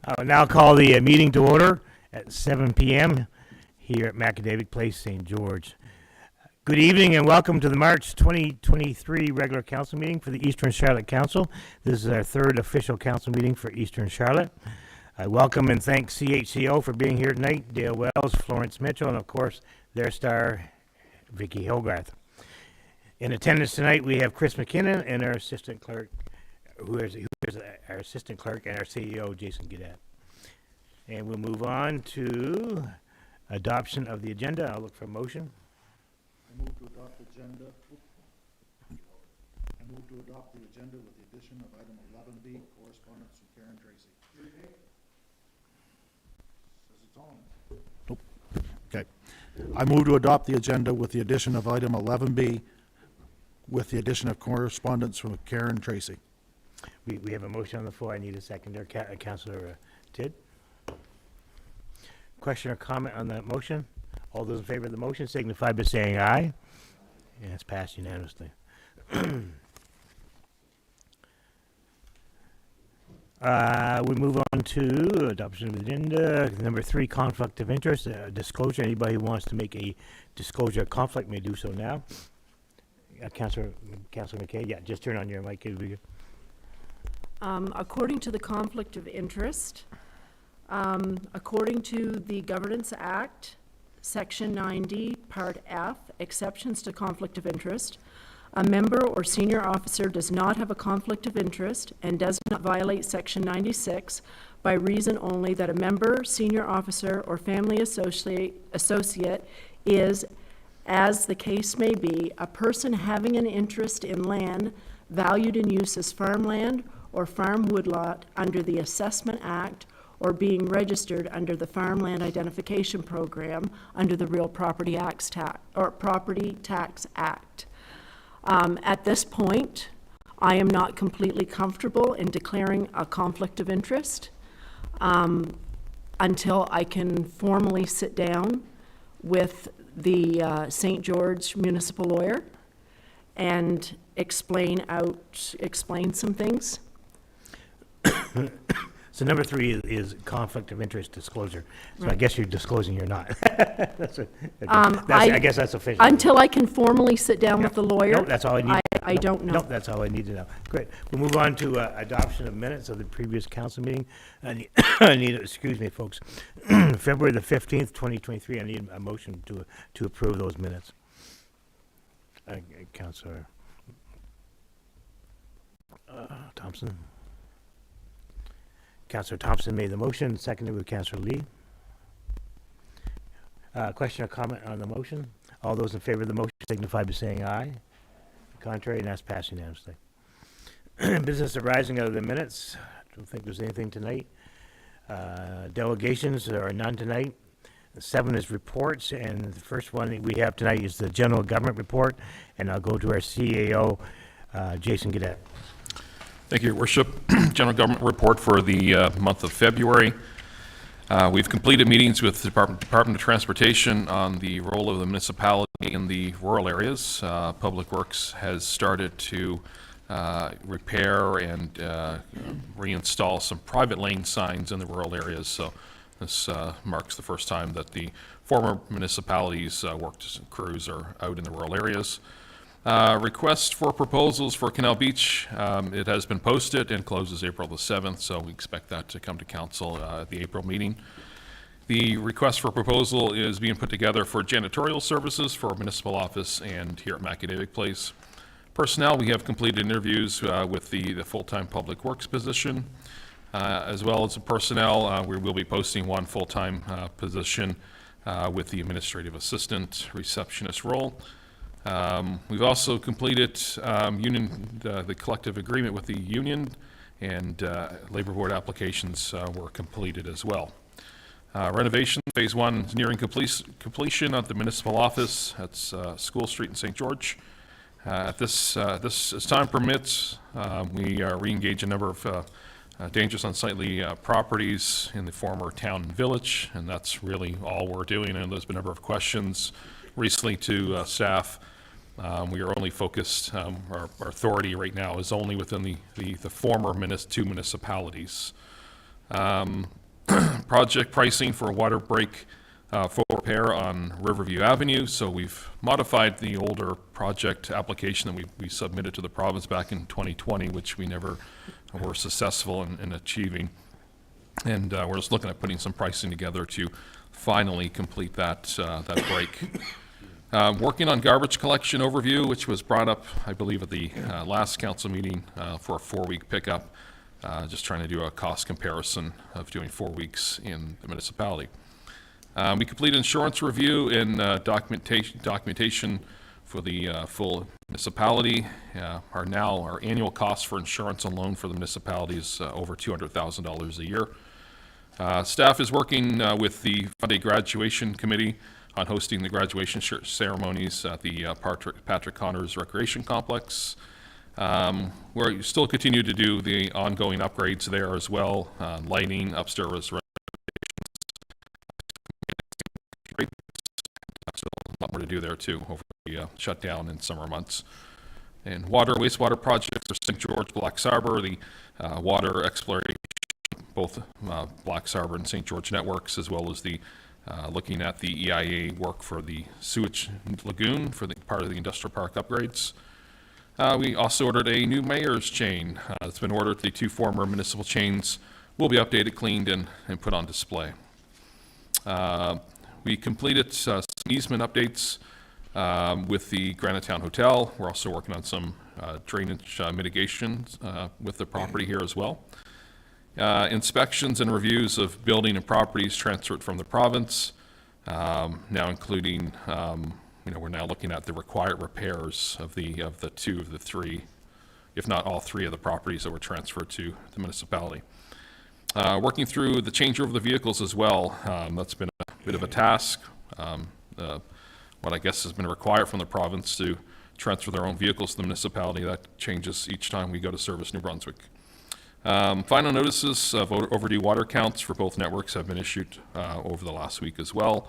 I will now call the meeting to order at 7 p.m. here at Macadavic Place, St. George. Good evening and welcome to the March 2023 regular council meeting for the Eastern Charlotte Council. This is our third official council meeting for Eastern Charlotte. I welcome and thank CHCO for being here tonight, Dale Wells, Florence Mitchell, and of course their star, Vicki Hilgarth. In attendance tonight we have Chris McKinnon and our assistant clerk, who is our assistant clerk, and our CEO, Jason Gadet. And we'll move on to adoption of the agenda. I'll look for a motion. I move to adopt the agenda. I move to adopt the agenda with the addition of item 11B, correspondence from Karen Tracy. Says it's on. Nope. Okay. I move to adopt the agenda with the addition of item 11B, with the addition of correspondence from Karen Tracy. We have a motion on the floor. I need a seconder. Councillor Tidd. Question or comment on that motion? All those in favor of the motion signify by saying aye. And it's passed unanimously. We move on to adoption of the agenda. Number 3, conflict of interest, disclosure. Anybody who wants to make a disclosure of conflict may do so now. Councillor McKay, yeah, just turn on your mic. According to the conflict of interest, according to the Governance Act, Section 90, Part F, exceptions to conflict of interest, a member or senior officer does not have a conflict of interest and does not violate Section 96 by reason only that a member, senior officer, or family associate is, as the case may be, a person having an interest in land valued in use as farmland or farm woodlot under the Assessment Act, or being registered under the Farmland Identification Program under the Real Property Property Tax Act. At this point, I am not completely comfortable in declaring a conflict of interest until I can formally sit down with the St. George municipal lawyer and explain some things. So number 3 is conflict of interest disclosure. So right. I guess you're disclosing you're not. I guess that's official. Until I can formally sit down with the lawyer. No, that's all I need. I don't know. No, that's all I need to know. Great. We'll move on to adoption of minutes of the previous council meeting. I need, excuse me, folks, February the 15th, 2023. I need a motion to approve those minutes. Councillor Thompson. Councillor Thompson made the motion, seconded with Councillor Lee. Question or comment on the motion? All those in favor of the motion signify by saying aye. Contrary, and that's passed unanimously. Business arising out of the minutes. I don't think there's anything tonight. Delegations, there are none tonight. 7 is reports, and the first one we have tonight is the general government report, and I'll go to our CAO, Jason Gadet. Thank you, Your Worship. General Government Report for the month of February. We've completed meetings with the Department of Transportation on the role of the municipality in the rural areas. Public Works has started to repair and reinstall some private lane signs in the rural areas. So this marks the first time that the former municipalities' works crews are out in the rural areas. Request for proposals for Canal Beach. It has been posted and closes April the 7th, so we expect that to come to council at the April meeting. The request for proposal is being put together for janitorial services for municipal office and here at Macadavic Place. Personnel, we have completed interviews with the full-time public works position, as well as the personnel. We will be posting one full-time position with the administrative assistant receptionist role. We've also completed the collective agreement with the union, and labor board applications were completed as well. Renovation phase 1 is nearing completion of the municipal office. That's School Street in St. George. As time permits, we re-engage a number of dangerous unsightly properties in the former town and village, and that's really all we're doing. And there's been a number of questions recently to staff. We are only focused, our authority right now is only within the former two municipalities. Project pricing for a water break full repair on Riverview Avenue. So we've modified the older project application that we submitted to the province back in 2020, which we never were successful in achieving. And we're just looking at putting some pricing together to finally complete that break. Working on garbage collection overview, which was brought up, I believe, at the last council meeting for a 4-week pickup. Just trying to do a cost comparison of doing 4 weeks in the municipality. We completed insurance review and documentation for the full municipality. Our annual cost for insurance alone for the municipality is over $200,000 a year. Staff is working with the Monday Graduation Committee on hosting the graduation ceremonies at the Patrick Connors Recreation Complex. We still continue to do the ongoing upgrades there as well, lighting, upstairs renovations. Still a lot more to do there too over the shutdown in summer months. And wastewater projects for St. George, Black Arbor, the water exploration, both Black Arbor and St. George networks, as well as the looking at the EIA work for the sewage lagoon for the part of the industrial park upgrades. We also ordered a new mayor's chain. It's been ordered. The 2 former municipal chains will be updated, cleaned, and put on display. We completed some easement updates with the Granittown Hotel. We're also working on some drainage mitigations with the property here as well. Inspections and reviews of building and properties transferred from the province, now including we're now looking at the required repairs of the 2 of the 3, if not all 3 of the properties that were transferred to the municipality. Working through the changeover of the vehicles as well. That's been a bit of a task. What I guess has been required from the province to transfer their own vehicles to the municipality. That changes each time we go to service New Brunswick. Final notices of overdue water counts for both networks have been issued over the last week as well.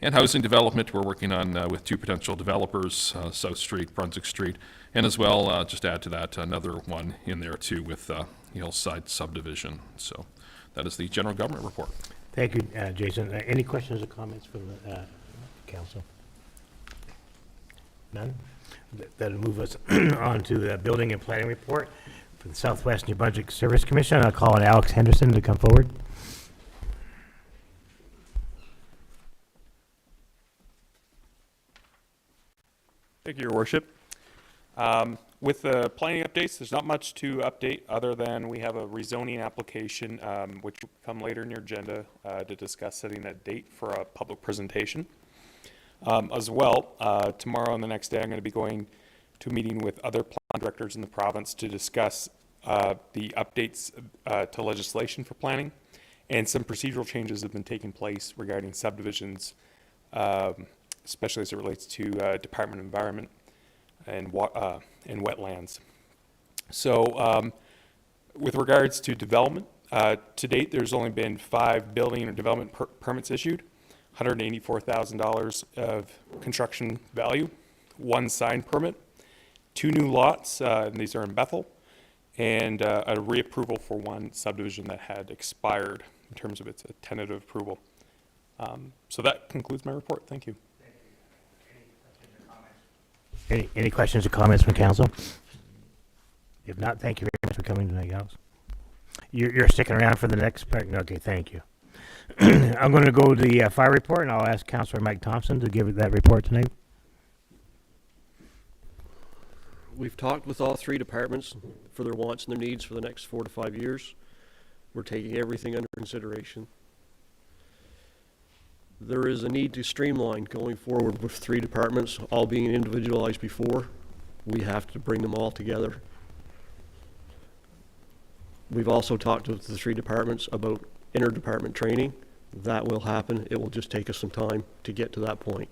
And housing development, we're working on with 2 potential developers, South Street, Brunswick Street, and as well, just add to that, another one in there too with Hillside subdivision. So that is the general government report. Thank you, Jason. Any questions or comments from the council? None? That'll move us on to the building and planning report for the Southwest New Brunswick Service Commission. I'll call on Alex Henderson to come forward. Thank you, Your Worship. With the planning updates, there's not much to update other than we have a rezoning application, which will come later in your agenda to discuss setting a date for a public presentation. As well, tomorrow and the next day, I'm going to be going to a meeting with other plan directors in the province to discuss the updates to legislation for planning, and some procedural changes have been taking place regarding subdivisions, especially as it relates to Department of Environment and wetlands. So with regards to development, to date there's only been 5 building or development permits issued, $184,000 of construction value, 1 signed permit, 2 new lots, and these are in Bethel, and a reapproval for 1 subdivision that had expired in terms of its tentative approval. So that concludes my report. Thank you. Any questions or comments from council? If not, thank you very much for coming tonight, Alex. You're sticking around for the next part? Okay, thank you. I'm going to go to the fire report, and I'll ask Councilor Mike Thompson to give that report tonight. We've talked with all 3 departments for their wants and their needs for the next 4 to 5 years. We're taking everything under consideration. There is a need to streamline going forward with 3 departments, all being individualized before. We have to bring them all together. We've also talked with the 3 departments about interdepartment training. That will happen. It will just take us some time to get to that point.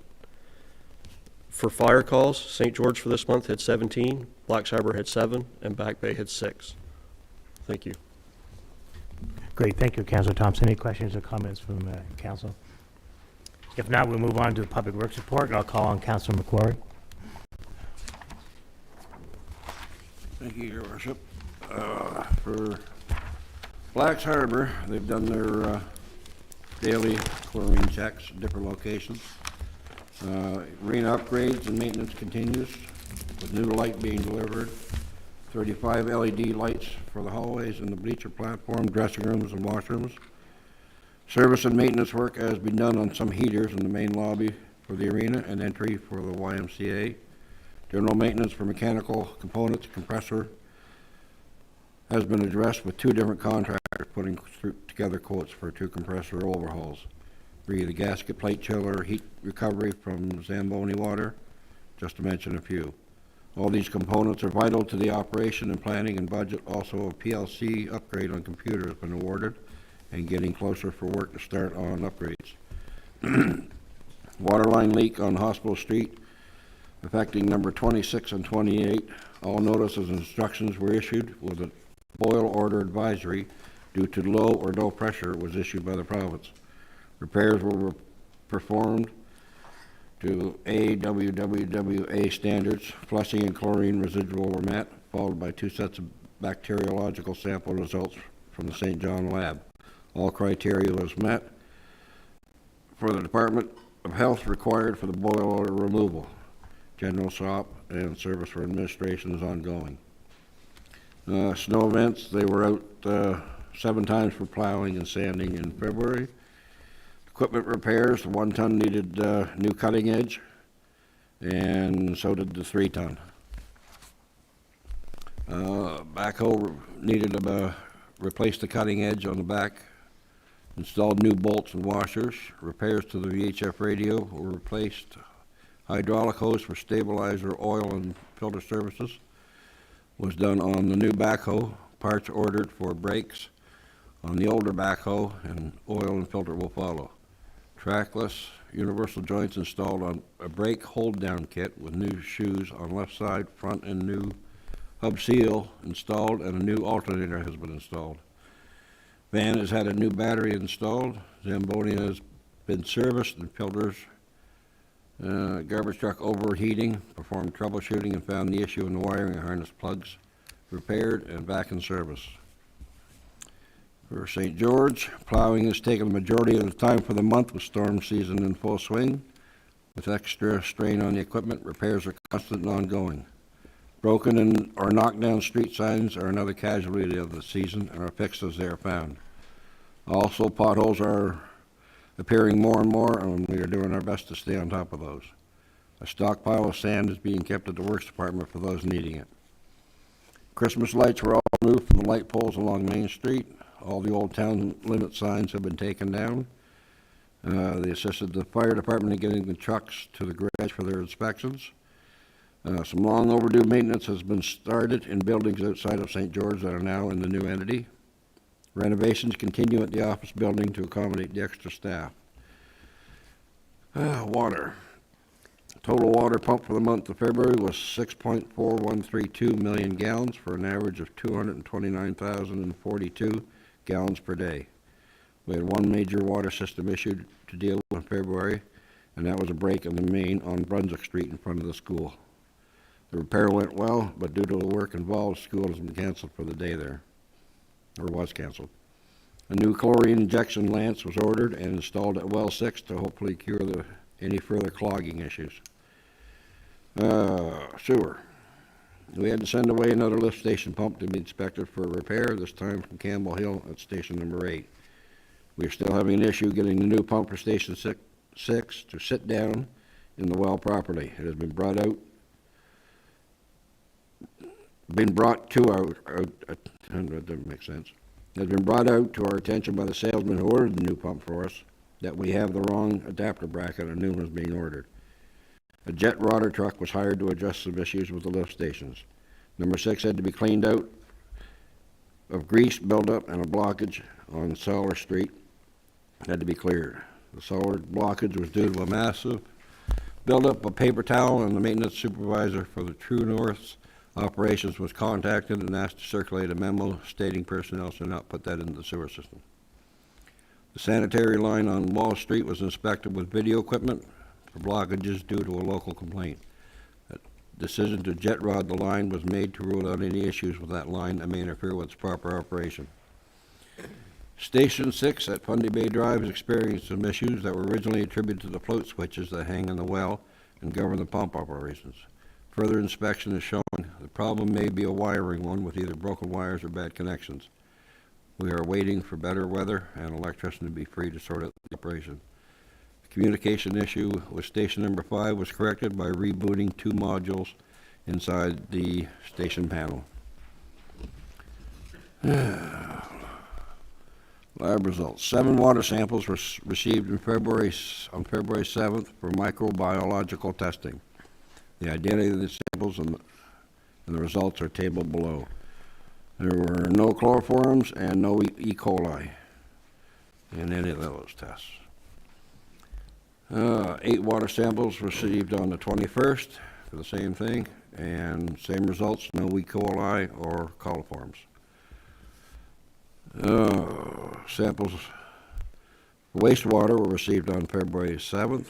For fire calls, St. George for this month had 17, Black Arbor had 7, and Back Bay had 6. Thank you. Great, thank you, Councilor Thompson. Any questions or comments from council? If not, we'll move on to the Public Works report, and I'll call on Councilor McQuarrie. Thank you, Your Worship. For Blacks Harbor, they've done their daily chlorine checks at different locations. Arena upgrades and maintenance continues, with new light being delivered. 35 LED lights for the hallways and the bleacher platform, dressing rooms and washrooms. Service and maintenance work has been done on some heaters in the main lobby for the arena and entry for the YMCA. General maintenance for mechanical components, compressor, has been addressed with 2 different contractors putting together quotes for 2 compressor overhauls. The gasket plate chiller, heat recovery from Zamboni water, just to mention a few. All these components are vital to the operation and planning and budget. Also, a PLC upgrade on computer has been awarded and getting closer for work to start on upgrades. Water line leak on Hospital Street affecting number 26 and 28. All notices and instructions were issued with a boil order advisory due to low or no pressure was issued by the province. Repairs were performed to AWWWA standards. Flushing and chlorine residual were met, followed by 2 sets of bacteriological sample results from the St. John lab. All criteria was met for the Department of Health required for the boil order removal. General shop and service for administration is ongoing. Snow events, they were out 7 times for plowing and sanding in February. Equipment repairs, the 1 ton needed new cutting edge, and so did the 3 ton. Backhoe needed to replace the cutting edge on the back, installed new bolts and washers. Repairs to the VHF radio were replaced. Hydraulic hose for stabilizer, oil, and filter services was done on the new backhoe. Parts ordered for brakes on the older backhoe, and oil and filter will follow. Trackless universal joints installed on a brake hold-down kit with new shoes on left side, front, and new hub seal installed, and a new alternator has been installed. Van has had a new battery installed. Zamboni has been serviced, and filters. Garbage truck overheating, performed troubleshooting and found the issue in the wiring harness plugs, repaired and back in service. For St. George, plowing has taken the majority of the time for the month with storm season in full swing. With extra strain on the equipment, repairs are constant and ongoing. Broken and or knocked down street signs are another casualty of the season and are fixed as they are found. Also, potholes are appearing more and more, and we are doing our best to stay on top of those. A stockpile of sand is being kept at the works department for those needing it. Christmas lights were all removed from the light poles along Main Street. All the old town limit signs have been taken down. They assisted the fire department in getting the trucks to the garage for their inspections. Some long overdue maintenance has been started in buildings outside of St. George that are now in the new entity. Renovations continue at the office building to accommodate the extra staff. Water. Total water pumped for the month of February was 6.4132 million gallons for an average of 229,042 gallons per day. We had 1 major water system issue to deal with in February, and that was a break in the main on Brunswick Street in front of the school. The repair went well, but due to the work involved, school has been canceled for the day there, or was canceled. A new chlorine injection lance was ordered and installed at well 6 to hopefully cure any further clogging issues. Sewer. We had to send away another lift station pump to be inspected for repair, this time from Campbell Hill at station number 8. We are still having an issue getting the new pump for station 6 to sit down in the well properly. It has been brought to our, that doesn't make sense. It has been brought out to our attention by the salesman who ordered the new pump for us that we have the wrong adapter bracket and a new one is being ordered. A jet rotor truck was hired to address some issues with the lift stations. Number 6 had to be cleaned out of grease buildup and a blockage on Solar Street had to be cleared. The solar blockage was due to a massive buildup of paper towel, and the maintenance supervisor for the True North's operations was contacted and asked to circulate a memo stating personnel should not put that into the sewer system. The sanitary line on Wall Street was inspected with video equipment for blockages due to a local complaint. A decision to jet rod the line was made to rule out any issues with that line that may interfere with its proper operation. Station 6 at Fundy Bay Drive has experienced some issues that were originally attributed to the float switches that hang in the well and govern the pump operations. Further inspection has shown the problem may be a wiring one with either broken wires or bad connections. We are waiting for better weather and electrician to be free to sort out the operation. The communication issue with station number 5 was corrected by rebooting 2 modules inside the station panel. Lab results. 7 water samples were received on February 7th for microbiological testing. The identity of the samples and the results are tabled below. There were no chloroforms and no E. coli in any of those tests. 8 water samples received on the 21st for the same thing, and same results, no E. coli or coliforms. Samples for wastewater were received on February 7th.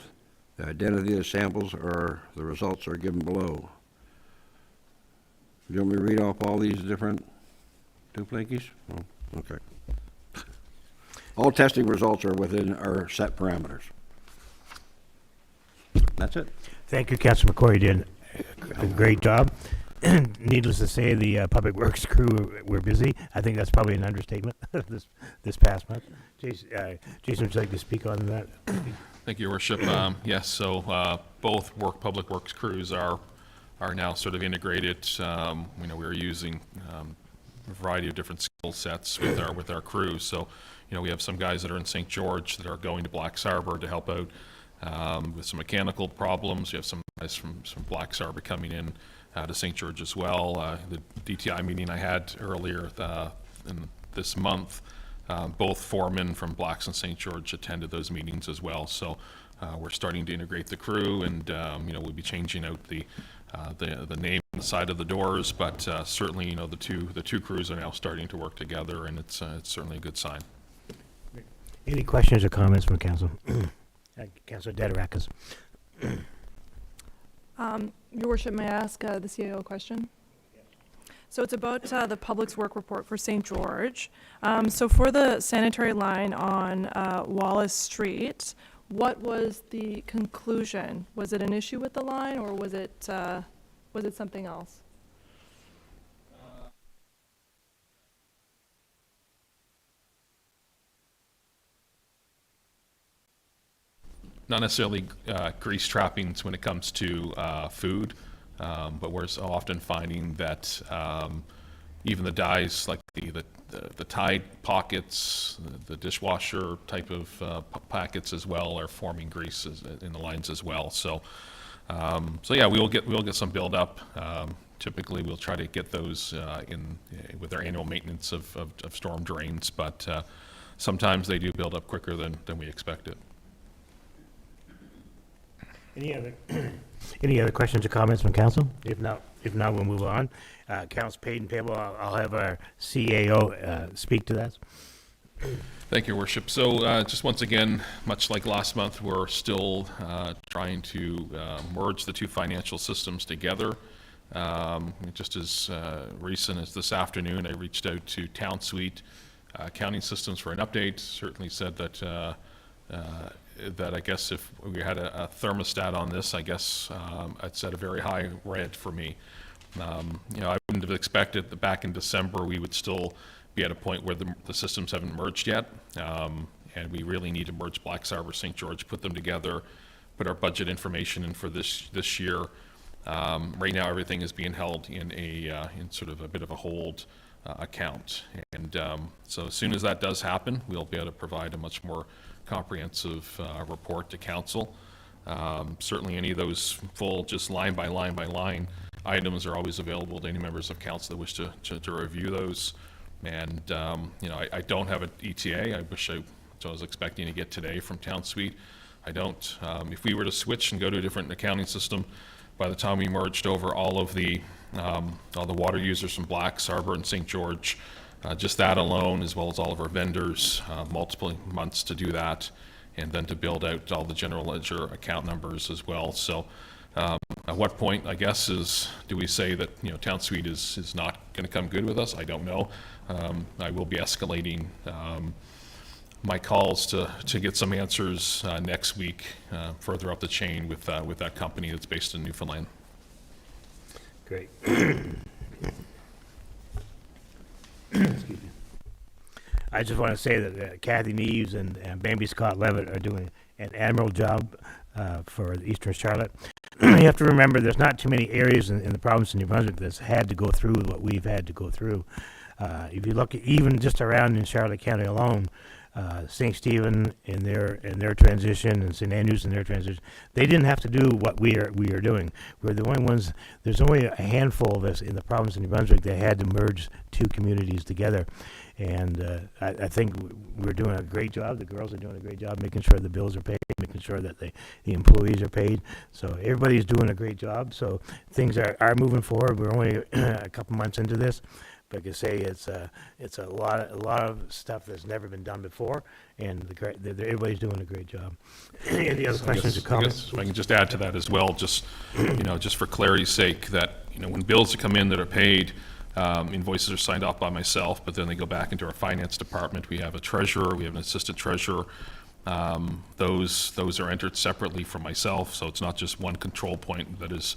The identity of the samples the results are given below. Do you want me to read off all these different duplickies? Oh, okay. All testing results are within our set parameters. That's it. Thank you, Councilor McCoy. You did a great job. Needless to say, the Public Works crew were busy. I think that's probably an understatement this past month. Jason, would you like to speak on that? Thank you, Your Worship. Yes, so both Public Works crews are now sort of integrated. We're using a variety of different skill sets with our crews. So, we have some guys that are in St. George that are going to Black Arbor to help out with some mechanical problems. You have some guys from Black Arbor coming in to St. George as well. The DTI meeting I had earlier in this month, both foremen from Blacks and St. George attended those meetings as well. So we're starting to integrate the crew, and we'll be changing out the name on the side of the doors. But certainly, the two crews are now starting to work together, and it's certainly a good sign. Any questions or comments from council? Councilor Dederakis. Your Worship, may I ask the CAO a question? So it's about the Public Works report for St. George. So for the sanitary line on Wallace Street, what was the conclusion? Was it an issue with the line, or was it something else? Not necessarily grease trappings when it comes to food, but we're often finding that even the dyes, like the Tide pockets, the dishwasher type of packets as well, are forming grease in the lines as well. So yeah, we'll get some buildup. Typically, we'll try to get those with our annual maintenance of storm drains, but sometimes they do build up quicker than we expected. Any other questions or comments from council? If not, we'll move on. Accounts paid and payable, I'll have our CAO speak to that. Thank you, Your Worship. So just once again, much like last month, we're still trying to merge the two financial systems together. Just as recent as this afternoon, I reached out to Town Suite Accounting Systems for an update. Certainly said that that I guess if we had a thermostat on this, I guess it's at a very high red for me. I wouldn't have expected that back in December we would still be at a point where the systems haven't merged yet, and we really need to merge Black Arbor, St. George, put them together, put our budget information in for this year. Right now, everything is being held in in sort of a bit of a hold account, and so as soon as that does happen, we'll be able to provide a much more comprehensive report to council. Certainly any of those full, just line by line items are always available to any members of council that wish to review those. And I don't have an ETA. I wish I was expecting to get today from Town Suite. I don't. If we were to switch and go to a different accounting system, by the time we merged over all the water users from Black Arbor and St. George, just that alone, as well as all of our vendors, multiple months to do that, and then to build out all the general ledger account numbers as well. So At what point, I guess, do we say that, Town Suite is not going to come good with us? I don't know. I will be escalating my calls to get some answers next week, further up the chain with that company that's based in Newfoundland. Great. Excuse me. I just want to say that Kathy Neves and Bambi Scott Levitt are doing an admirable job for Eastern Charlotte. You have to remember, there's not too many areas in the province of New Brunswick that's had to go through what we've had to go through. If you look at even just around in Charlotte County alone, St. Stephen in their transition and St. Andrews in their transition, they didn't have to do what we are doing. We're the only ones. There's only a handful of us in the province of New Brunswick that had to merge two communities together, and I think we're doing a great job. The girls are doing a great job making sure the bills are paid, making sure that the employees are paid. So everybody's doing a great job. So things are moving forward. We're only a couple months into this. But like I say, it's a lot of stuff that's never been done before, and everybody's doing a great job. Any other questions or comments? If I can just add to that as well, just just for clarity's sake, that when bills come in that are paid, invoices are signed off by myself, but then they go back into our finance department. We have a treasurer, we have an assistant treasurer. Those are entered separately from myself, so it's not just one control point that is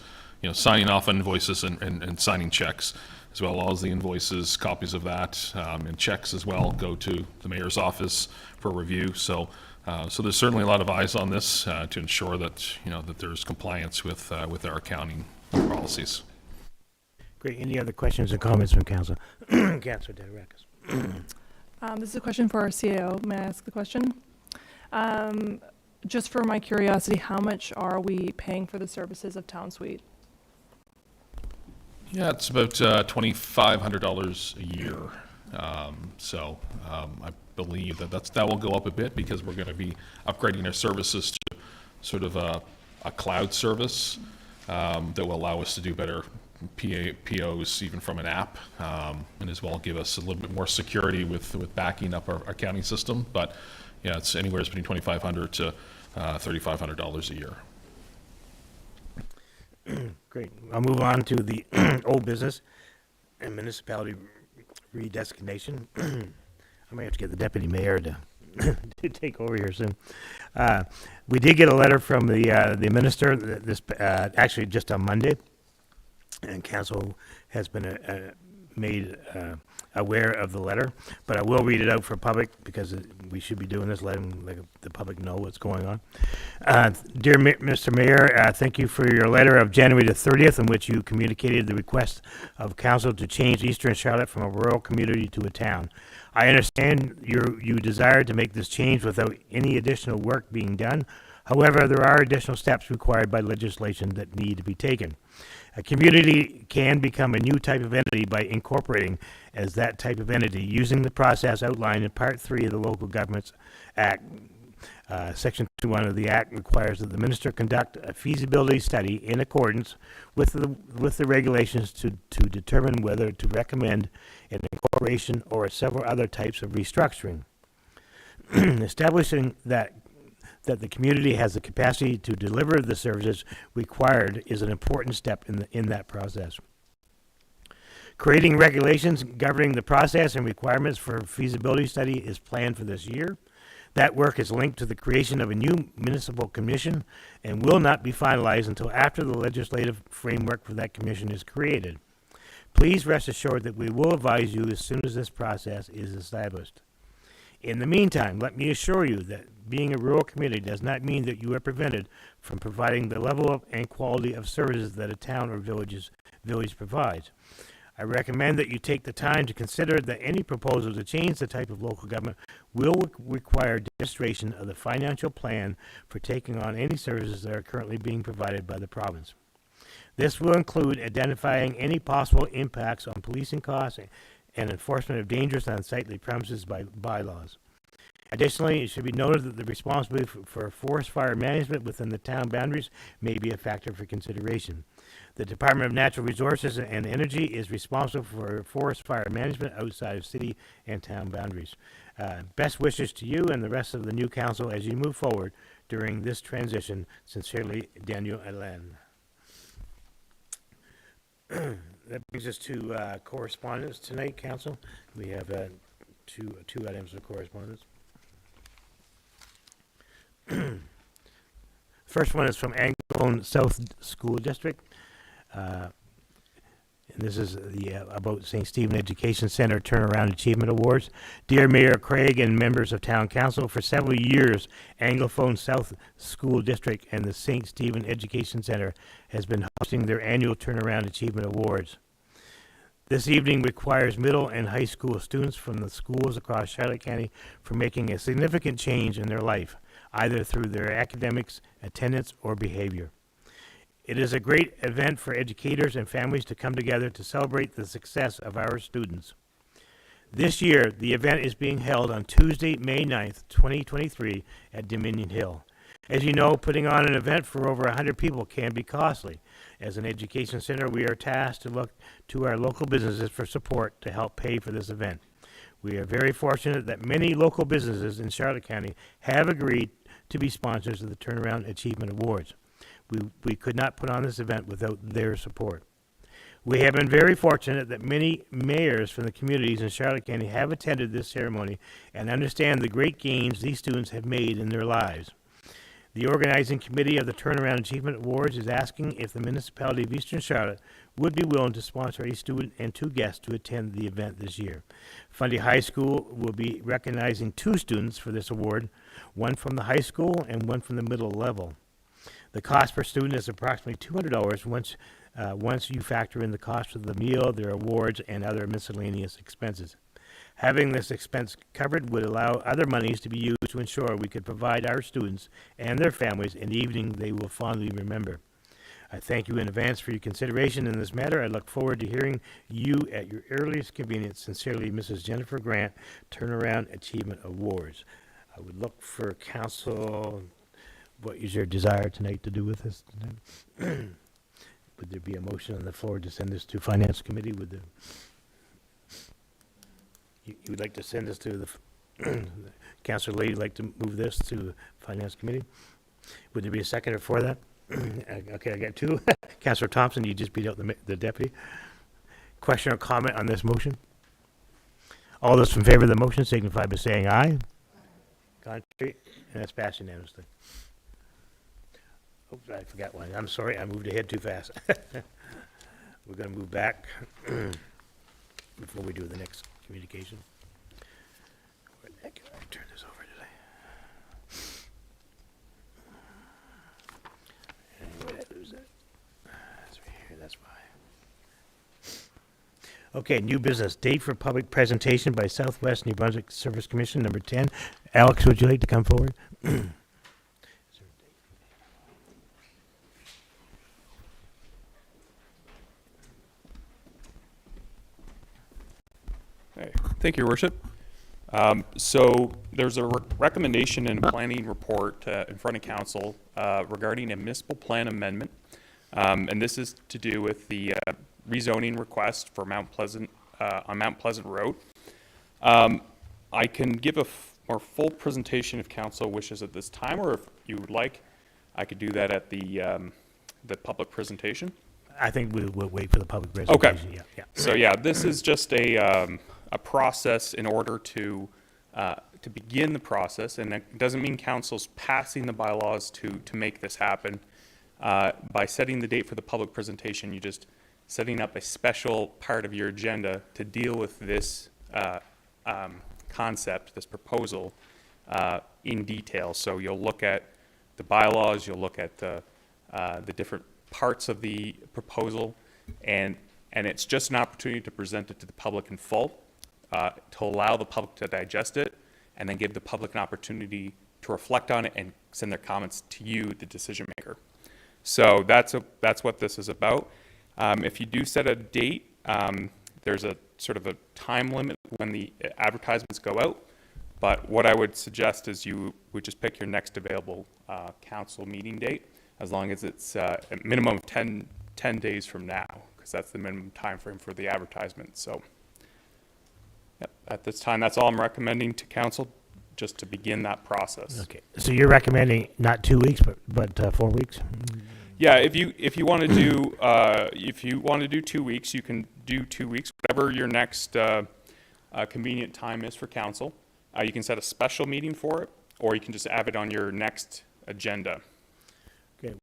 signing off on invoices and signing checks. As well as the invoices, copies of that, and checks as well go to the mayor's office for review. So there's certainly a lot of eyes on this to ensure that that there's compliance with our accounting policies. Great. Any other questions or comments from council? Councilor Dederakis. This is a question for our CAO. May I ask the question? Just for my curiosity, how much are we paying for the services of Town Suite? Yeah, it's about $2,500 a year. I believe that will go up a bit because we're going to be upgrading our services to sort of a cloud service that will allow us to do better POs even from an app, and as well give us a little bit more security with backing up our accounting system. But yeah, it's anywhere between $2,500 to $3,500 a year. Great. I'll move on to the old business and municipality redesignation. I may have to get the deputy mayor to take over here soon. We did get a letter from the minister actually just on Monday, and council has been made aware of the letter, but I will read it out for public because we should be doing this, letting the public know what's going on. Dear Mr. Mayor, thank you for your letter of January the 30th in which you communicated the request of council to change Eastern Charlotte from a rural community to a town. I understand you desire to make this change without any additional work being done. However, there are additional steps required by legislation that need to be taken. A community can become a new type of entity by incorporating as that type of entity using the process outlined in Part 3 of the Local Governments Act. Section 2.1 of the Act requires that the minister conduct a feasibility study in accordance with the regulations to determine whether to recommend an incorporation or several other types of restructuring. Establishing that the community has the capacity to deliver the services required is an important step in that process. Creating regulations governing the process and requirements for a feasibility study is planned for this year. That work is linked to the creation of a new municipal commission and will not be finalized until after the legislative framework for that commission is created. Please rest assured that we will advise you as soon as this process is established. In the meantime, let me assure you that being a rural community does not mean that you are prevented from providing the level of and quality of services that a town or village provides. I recommend that you take the time to consider that any proposal to change the type of local government will require demonstration of the financial plan for taking on any services that are currently being provided by the province. This will include identifying any possible impacts on policing costs and enforcement of dangerous and unsightly premises by bylaws. Additionally, it should be noted that the responsibility for forest fire management within the town boundaries may be a factor for consideration. The Department of Natural Resources and Energy is responsible for forest fire management outside of city and town boundaries. Best wishes to you and the rest of the new council as you move forward during this transition. Sincerely, Daniel Alain. That brings us to correspondence tonight, council. We have two items of correspondence. First one is from Anglophone South School District. And this is about St. Stephen Education Center Turnaround Achievement Awards. Dear Mayor Craig and members of Town Council, for several years, Anglophone South School District and the St. Stephen Education Center has been hosting their annual Turnaround Achievement Awards. This evening requires middle and high school students from the schools across Charlotte County for making a significant change in their life, either through their academics, attendance, or behavior. It is a great event for educators and families to come together to celebrate the success of our students. This year, the event is being held on Tuesday, May 9th, 2023 at Dominion Hill. As you know, putting on an event for over 100 people can be costly. As an education center, we are tasked to look to our local businesses for support to help pay for this event. We are very fortunate that many local businesses in Charlotte County have agreed to be sponsors of the Turnaround Achievement Awards. We could not put on this event without their support. We have been very fortunate that many mayors from the communities in Charlotte County have attended this ceremony and understand the great gains these students have made in their lives. The organizing committee of the Turnaround Achievement Awards is asking if the municipality of Eastern Charlotte would be willing to sponsor a student and 2 guests to attend the event this year. Fundy High School will be recognizing 2 students for this award, one from the high school and one from the middle level. The cost per student is approximately $200 once you factor in the cost of the meal, their awards, and other miscellaneous expenses. Having this expense covered would allow other monies to be used to ensure we could provide our students and their families an evening they will fondly remember. I thank you in advance for your consideration in this matter. I look forward to hearing you at your earliest convenience. Sincerely, Mrs. Jennifer Grant, Turnaround Achievement Awards. I would look for council. What is your desire tonight to do with this? Would there be a motion on the floor to send this to Finance Committee? You would like to send this to the Councilor Lady, like to move this to Finance Committee? Would there be a seconder for that? Okay, I got 2. Councilor Thompson, you just beat out the deputy. Question or comment on this motion? All those in favor of the motion signify by saying aye. Contrary, and that's passed unanimously. Oops, I forgot one. I'm sorry, I moved ahead too fast. We're going to move back before we do the next communication. Where the heck did I turn this over today? And where did I lose that? That's right here, that's why. Okay, new business. Date for public presentation by Southwest New Brunswick Service Commission, number 10. Alex, would you like to come forward? Thank you, Your Worship. So there's a recommendation in a planning report in front of council regarding a municipal plan amendment. And this is to do with the rezoning request for Mount Pleasant, on Mount Pleasant Road. I can give a more full presentation if council wishes at this time, or if you would like, I could do that at the public presentation. I think we'll wait for the public presentation. Okay. Yeah. So yeah, this is just a process in order to begin the process, and it doesn't mean council's passing the bylaws to make this happen. By setting the date for the public presentation, you're just setting up a special part of your agenda to deal with this concept, this proposal, in detail. So you'll look at the bylaws, you'll look at the different parts of the proposal, and it's just an opportunity to present it to the public in full, to allow the public to digest it, and then give the public an opportunity to reflect on it and send their comments to you, the decision maker. So that's what this is about. If you do set a date, there's a sort of a time limit when the advertisements go out, but what I would suggest is you would just pick your next available council meeting date, as long as it's a minimum of 10 days from now, because that's the minimum time frame for the advertisement. So yep, at this time, that's all I'm recommending to council, just to begin that process. Okay, so you're recommending not 2 weeks, but 4 weeks? Yeah, if you want to do, if you want to do 2 weeks, you can do 2 weeks, whatever your next convenient time is for council. You can set a special meeting for it, or you can just have it on your next agenda. Okay,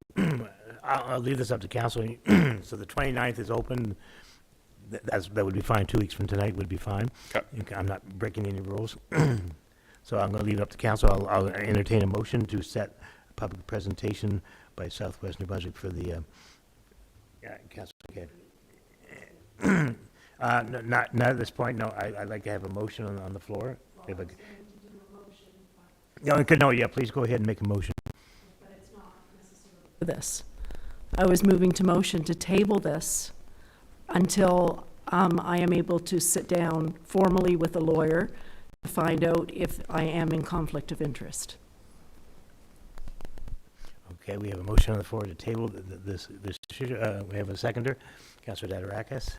I'll leave this up to council. So the 29th is open. That would be fine. 2 weeks from tonight would be fine. Okay. I'm not breaking any rules. So I'm going to leave it up to council. I'll entertain a motion to set a public presentation by Southwest New Brunswick for the, council, okay. Not at this point, no. I'd like to have a motion on the floor. If I could- No, yeah, please go ahead and make a motion. For this. I was moving to motion to table this until I am able to sit down formally with a lawyer to find out if I am in conflict of interest. Okay, we have a motion on the floor to table this issue. We have a seconder, Councilor Dadarakis.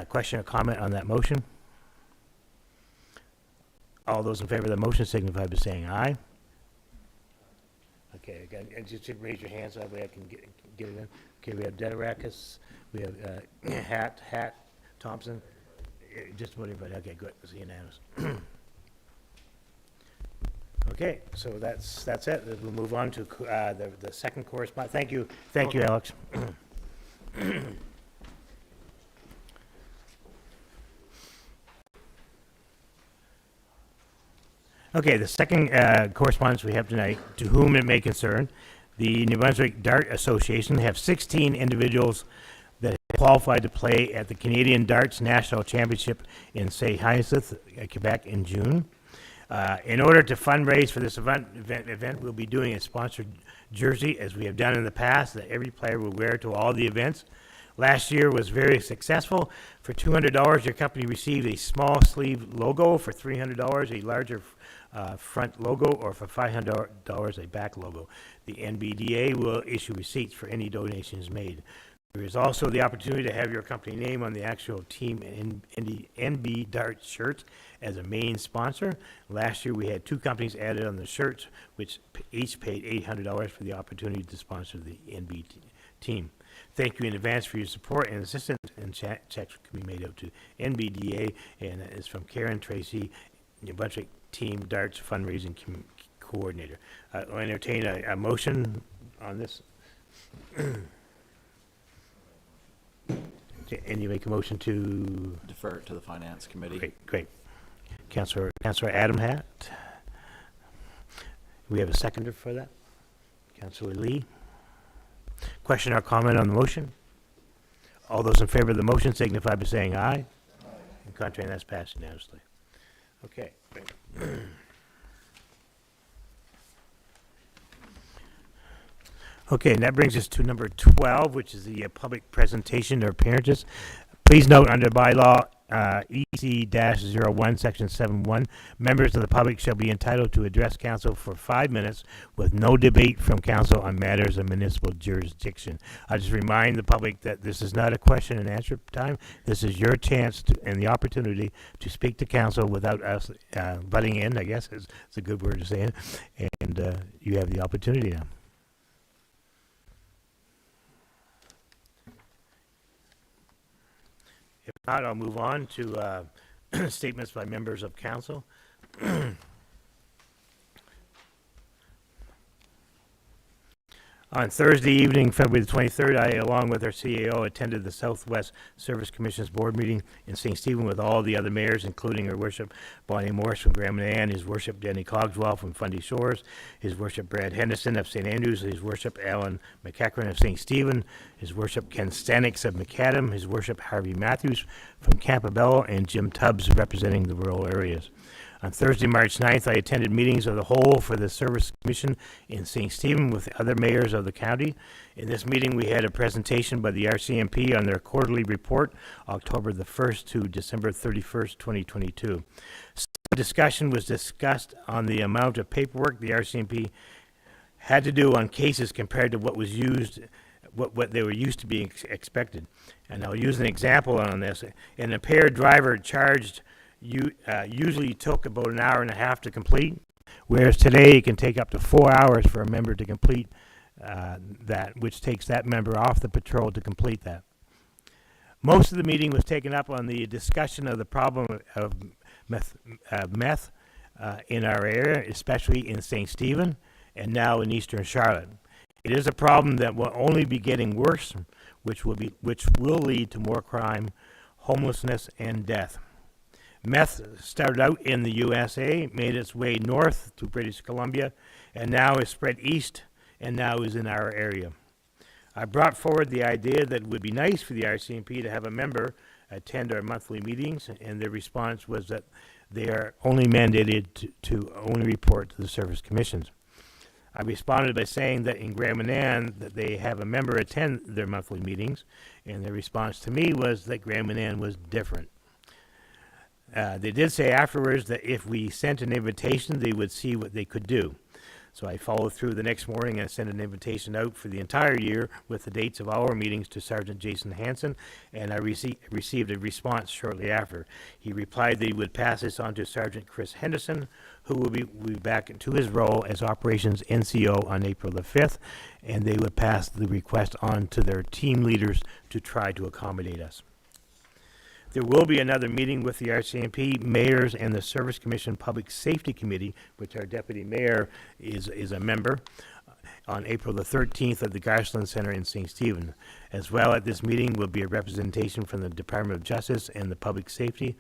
Question or comment on that motion? All those in favor of the motion signify by saying aye. Okay, again, and just raise your hands so that way I can get it in. Okay, we have Dadarakis, we have Hat, Thompson, just about everybody. Okay, good, it's unanimous. Okay, so that's it. We'll move on to the second correspondence. Thank you, Alex. Okay, the second correspondence we have tonight, to whom it may concern, the New Brunswick Dart Association have 16 individuals that have qualified to play at the Canadian Darts National Championship in Saint-Hyacinthe, Quebec in June. In order to fundraise for this event, we'll be doing a sponsored jersey, as we have done in the past, that every player will wear to all the events. Last year was very successful. For $200, your company received a small sleeve logo. For $300, a larger front logo, or for $500, a back logo. The NBDA will issue receipts for any donations made. There is also the opportunity to have your company name on the actual team NB Darts shirts as a main sponsor. Last year, we had 2 companies added on the shirts, which each paid $800 for the opportunity to sponsor the NB team. Thank you in advance for your support and assistance, and checks can be made out to NBDA, and it's from Karen Tracy, New Brunswick Team Darts Fundraising Coordinator. I'll entertain a motion on this. Okay, and you make a motion to? Defer it to the Finance Committee. Great. Councilor Adam Hatt. We have a seconder for that? Councilor Lee. Question or comment on the motion? All those in favor of the motion signify by saying aye. And contrary, that's passed unanimously. Okay, great. Okay, and that brings us to number 12, which is the public presentation or appearances. Please note, under bylaw EC-01, Section 7.1, members of the public shall be entitled to address council for 5 minutes with no debate from council on matters of municipal jurisdiction. I just remind the public that this is not a question and answer time. This is your chance and the opportunity to speak to council without us butting in, I guess is a good word to say it, and you have the opportunity now. If not, I'll move on to statements by members of council. On Thursday evening, February the 23rd, I, along with our CAO, attended the Southwest Service Commission's board meeting in St. Stephen with all the other mayors, including Her Worship Bonnie Morris from Grand Manan, His Worship Denny Cogswell from Fundy Shores, His Worship Brad Henderson of St. Andrews, His Worship Alan McEachran of St. Stephen, His Worship Ken Stanix of McAdam, His Worship Harvey Matthews from Campobello, and Jim Tubbs representing the rural areas. On Thursday, March 9th, I attended meetings of the whole for the Service Commission in St. Stephen with other mayors of the county. In this meeting, we had a presentation by the RCMP on their quarterly report, October the 1st to December 31st, 2022. Some discussion was discussed on the amount of paperwork the RCMP had to do on cases compared to what was used, what they were used to being expected. And I'll use an example on this. An impaired driver charged usually took about an hour and a half to complete. whereas today it can take up to 4 hours for a member to complete that, which takes that member off the patrol to complete that. Most of the meeting was taken up on the discussion of the problem of meth in our area, especially in St. Stephen and now in Eastern Charlotte. It is a problem that will only be getting worse, which will lead to more crime, homelessness, and death. Meth started out in the USA, made its way north to British Columbia, and now is spread east, and now is in our area. I brought forward the idea that it would be nice for the RCMP to have a member attend our monthly meetings, and their response was that they are only mandated to only report to the service commissions. I responded by saying that in Grand Manan that they have a member attend their monthly meetings, and their response to me was that Grand Manan was different. They did say afterwards that if we sent an invitation, they would see what they could do. So I followed through the next morning and sent an invitation out for the entire year with the dates of all our meetings to Sergeant Jason Hansen, and I received a response shortly after. He replied that he would pass this on to Sergeant Chris Henderson, who will be back into his role as Operations NCO on April the 5th, and they would pass the request on to their team leaders to try to accommodate us. There will be another meeting with the RCMP, mayors, and the Service Commission Public Safety Committee, which our deputy mayor is a member, on April the 13th at the Garsland Center in St. Stephen. As well, at this meeting will be a representation from the Department of Justice and the Public Safety.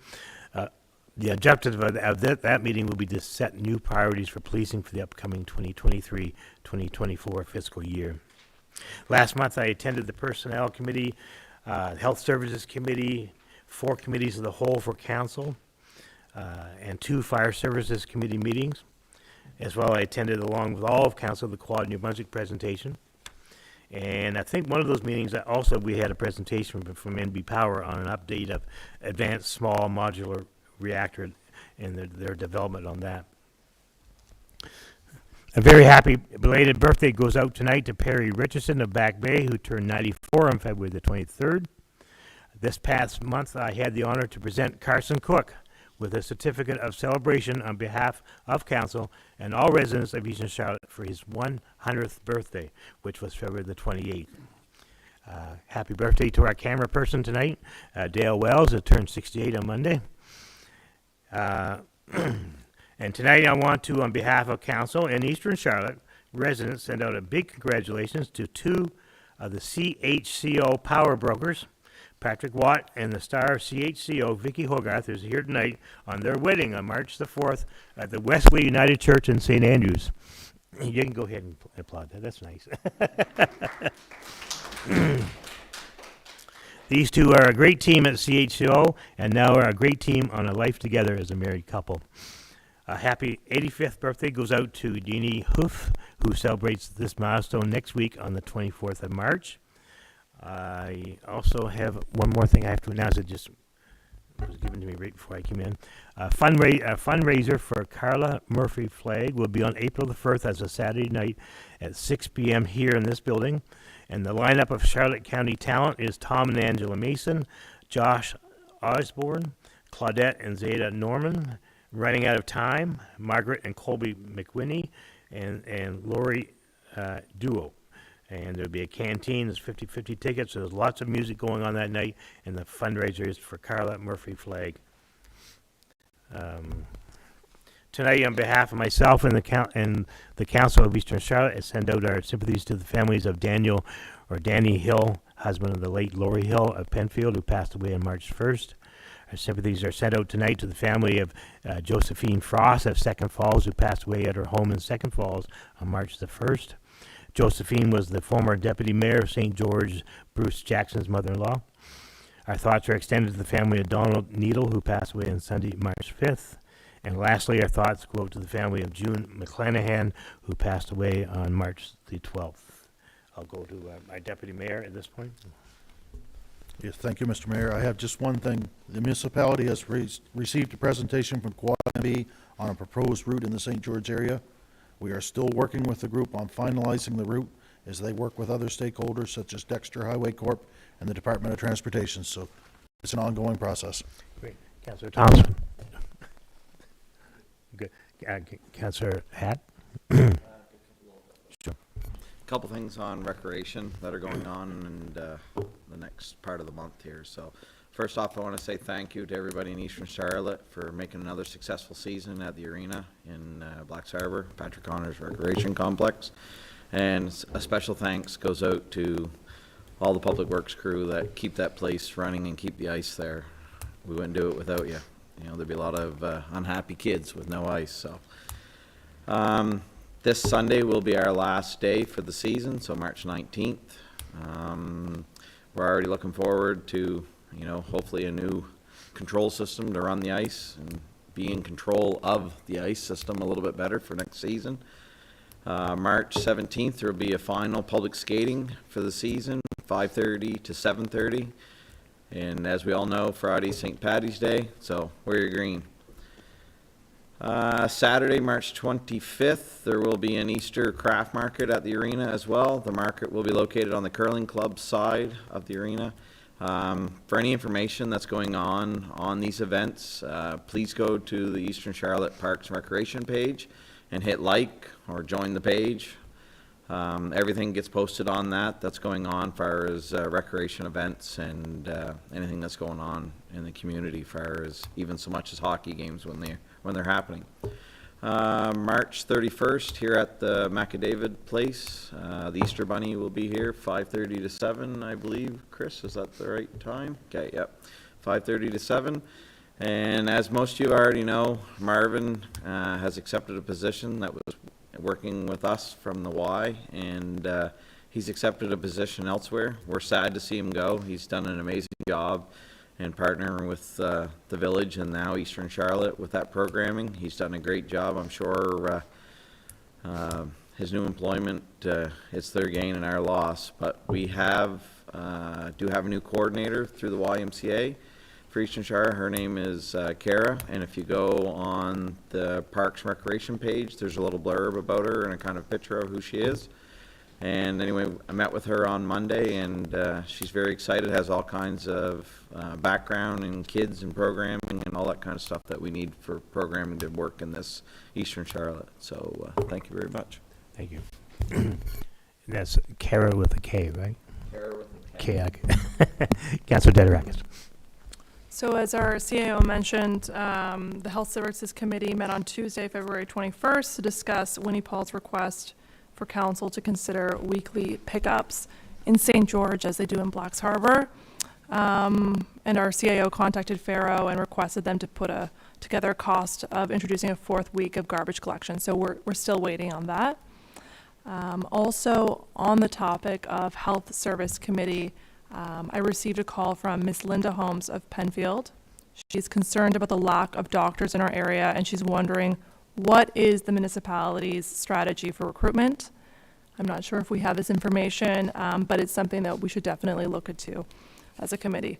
The objective of that meeting will be to set new priorities for policing for the upcoming 2023-2024 fiscal year. Last month, I attended the Personnel Committee, Health Services Committee, 4 committees of the whole for council, and 2 fire services committee meetings. As well, I attended, along with all of council, the Quad New Brunswick presentation. And I think one of those meetings, also we had a presentation from NB Power on an update of advanced small modular reactor and their development on that. A very happy belated birthday goes out tonight to Perry Richardson of Back Bay, who turned 94 on February the 23rd. This past month, I had the honor to present Carson Cook with a certificate of celebration on behalf of council and all residents of Eastern Charlotte for his 100th birthday, which was February the 28th. Happy birthday to our camera person tonight, Dale Wells, who turned 68 on Monday. And tonight I want to, on behalf of council and Eastern Charlotte residents, send out a big congratulations to 2 of the CHCO power brokers, Patrick Watt and the star of CHCO, Vicky Hogarth, is here tonight on their wedding on March the 4th at the Wesley United Church in St. Andrews. You can go ahead and applaud that. That's nice. These 2 are a great team at CHCO and now are a great team on a life together as a married couple. A happy 85th birthday goes out to Jeannie Hoof, who celebrates this milestone next week on the 24th of March. I also have one more thing I have to announce. It just was given to me right before I came in. A fundraiser for Carla Murphy Flag will be on April the 1st as a Saturday night at 6 p.m. here in this building. And the lineup of Charlotte County talent is Tom and Angela Mason, Josh Osborne, Claudette and Zeta Norman, Running Out of Time, Margaret and Colby McWhinney, and Lori Duo. And there'll be a canteen. There's 50-50 tickets. So there's lots of music going on that night. And the fundraiser is for Carla Murphy Flag. Tonight, on behalf of myself and the Council of Eastern Charlotte, I send out our sympathies to the families of Daniel or Danny Hill, husband of the late Lori Hill of Penfield, who passed away on March 1st. Our sympathies are sent out tonight to the family of Josephine Frost of Second Falls, who passed away at her home in Second Falls on March the 1st. Josephine was the former deputy mayor of St. George, Bruce Jackson's mother-in-law. Our thoughts are extended to the family of Donald Needle, who passed away on Sunday, March 5th. And lastly, our thoughts go out to the family of June McClanahan, who passed away on March the 12th. I'll go to my deputy mayor at this point. Yes, thank you, Mr. Mayor. I have just one thing. The municipality has received a presentation from Quad MB on a proposed route in the St. George area. We are still working with the group on finalizing the route as they work with other stakeholders such as Dexter Highway Corp. And the Department of Transportation. So it's an ongoing process. Great. Councilor Thompson. Good. Councillor Hatt? Couple things on recreation that are going on in the next part of the month here. So first off, I want to say thank you to everybody in Eastern Charlotte for making another successful season at the arena in Blacks Harbor, Patrick Connors Recreation Complex. And a special thanks goes out to all the public works crew that keep that place running and keep the ice there. We wouldn't do it without you. You know, there'd be a lot of unhappy kids with no ice. So this Sunday will be our last day for the season, so March 19th. We're already looking forward to, you know, hopefully a new control system to run the ice and be in control of the ice system a little bit better for next season. March 17th, there will be a final public skating for the season, 5:30 to 7:30. And as we all know, Friday, St. Paddy's Day, so wear your green. Saturday, March 25th, there will be an Easter craft market at the arena as well. The market will be located on the curling club side of the arena. For any information that's going on these events, please go to the Eastern Charlotte Parks and Recreation page and hit like or join the page. Everything gets posted on that's going on as far as recreation events and anything that's going on in the community as far as even so much as hockey games when they're happening. March 31st here at the McAdavid place, the Easter Bunny will be here 5:30 to 7, I believe. Chris, is that the right time? Okay, yep, 5:30 to 7. And as most of you already know, Marvin has accepted a position that was working with us from the Y, and he's accepted a position elsewhere. We're sad to see him go. He's done an amazing job and partnering with the village and now Eastern Charlotte with that programming. He's done a great job. I'm sure his new employment, it's their gain and our loss. But we do have a new coordinator through the YMCA for Eastern Charlotte. Her name is Kara, and if you go on the Parks and Recreation page, there's a little blurb about her and a kind of picture of who she is. And anyway, I met with her on Monday, and she's very excited, has all kinds of background in kids and programming and all that kind of stuff that we need for programming to work in this Eastern Charlotte. So thank you very much. Thank you. And that's Kara with a K, right? Kara with a K. Okay. Councillor Dedirakis. So as our CAO mentioned, the Health Services Committee met on Tuesday, February 21st to discuss Winnie Paul's request for council to consider weekly pickups in St. George as they do in Blacks Harbor. And our CAO contacted Faro and requested them to put together a cost of introducing a fourth week of garbage collection. So we're still waiting on that. Also on the topic of Health Service Committee, I received a call from Miss Linda Holmes of Penfield. She's concerned about the lack of doctors in our area, and she's wondering what is the municipality's strategy for recruitment. I'm not sure if we have this information, but it's something that we should definitely look into as a committee.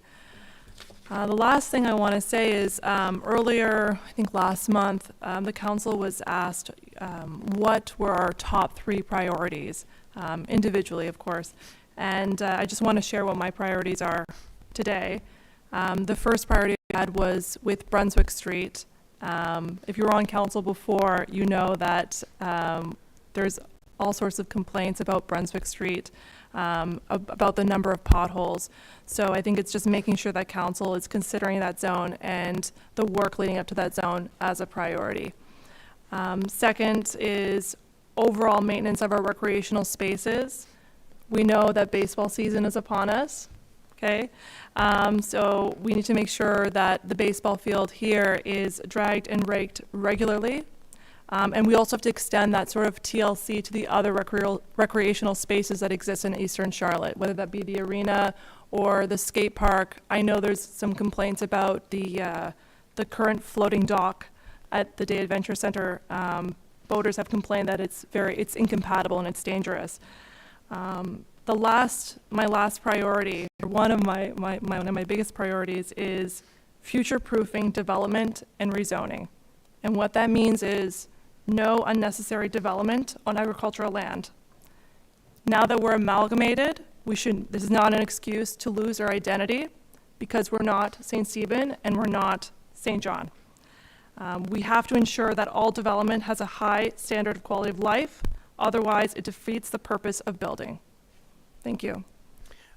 The last thing I want to say is earlier, I think last month, the council was asked what were our top 3 priorities, individually, of course. And I just want to share what my priorities are today. The first priority I had was with Brunswick Street. If you were on council before, you know that there's all sorts of complaints about Brunswick Street, about the number of potholes. So I think it's just making sure that council is considering that zone and the work leading up to that zone as a priority. Second is overall maintenance of our recreational spaces. We know that baseball season is upon us, okay? So we need to make sure that the baseball field here is dragged and raked regularly. And we also have to extend that sort of TLC to the other recreational spaces that exist in Eastern Charlotte, whether that be the arena or the skate park. I know there's some complaints about the current floating dock at the Day Adventure Center. Boaters have complained that it's incompatible and it's dangerous. My last priority, or one of my biggest priorities, is future-proofing development and rezoning. And what that means is no unnecessary development on agricultural land. Now that we're amalgamated, this is not an excuse to lose our identity, because we're not St. Stephen and we're not St. John. We have to ensure that all development has a high standard of quality of life, otherwise it defeats the purpose of building. Thank you.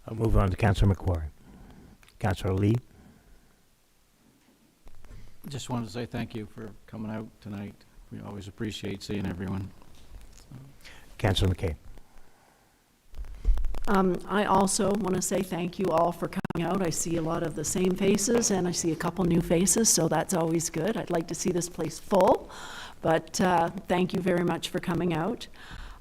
I'll move on to Councillor McQuarrie. Councillor Lee. Just wanted to say thank you for coming out tonight. We always appreciate seeing everyone. Councillor McKay. I also want to say thank you all for coming out. I see a lot of the same faces, and I see a couple new faces, so that's always good. I'd like to see this place full, but thank you very much for coming out.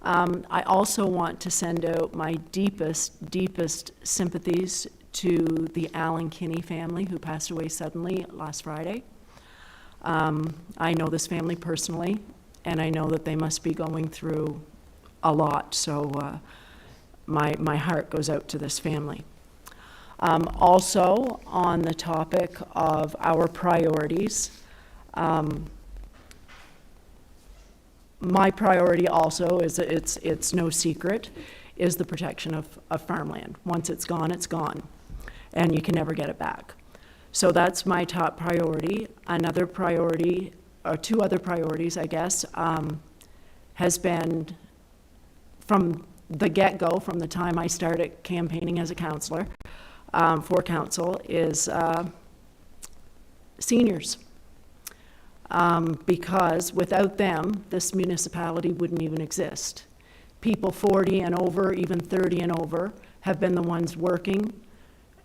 I also want to send out my deepest sympathies to the Alan Kinney family who passed away suddenly last Friday. I know this family personally, and I know that they must be going through a lot, so my heart goes out to this family. Also, on the topic of our priorities, my priority also is, it's no secret, is the protection of farmland. Once it's gone, and you can never get it back. So that's my top priority. Another priority, or two other priorities, I guess, has been from the get-go, from the time I started campaigning as a councillor for council, is seniors. Because without them, this municipality wouldn't even exist. People 40 and over, even 30 and over, have been the ones working,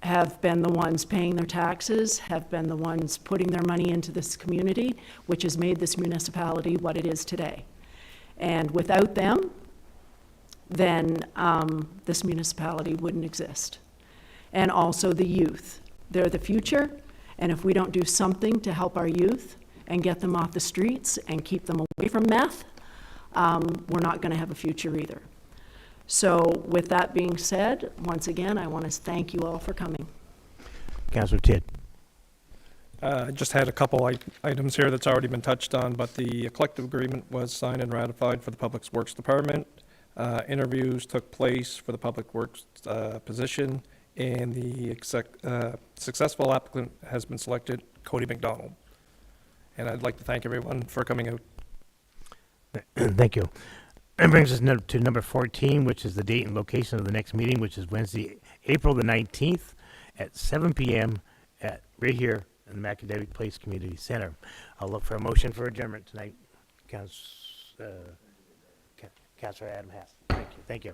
have been the ones paying their taxes, have been the ones putting their money into this community, which has made this municipality what it is today. And without them, then this municipality wouldn't exist. And also the youth. They're the future, and if we don't do something to help our youth and get them off the streets and keep them away from meth, we're not going to have a future either. So with that being said, once again, I want to thank you all for coming. Councillor Tidd. Just had a couple items here that's already been touched on, but the collective agreement was signed and ratified for the Public Works Department. Interviews took place for the Public Works position, and the successful applicant has been selected, Cody McDonald. And I'd like to thank everyone for coming out. Thank you. That brings us to number 14, which is the date and location of the next meeting, which is Wednesday, April the 19th at 7 p.m. right here in the Macadavic Place Community Center. I'll look for a motion for adjournment tonight. Councillor Adam Hass. Thank you.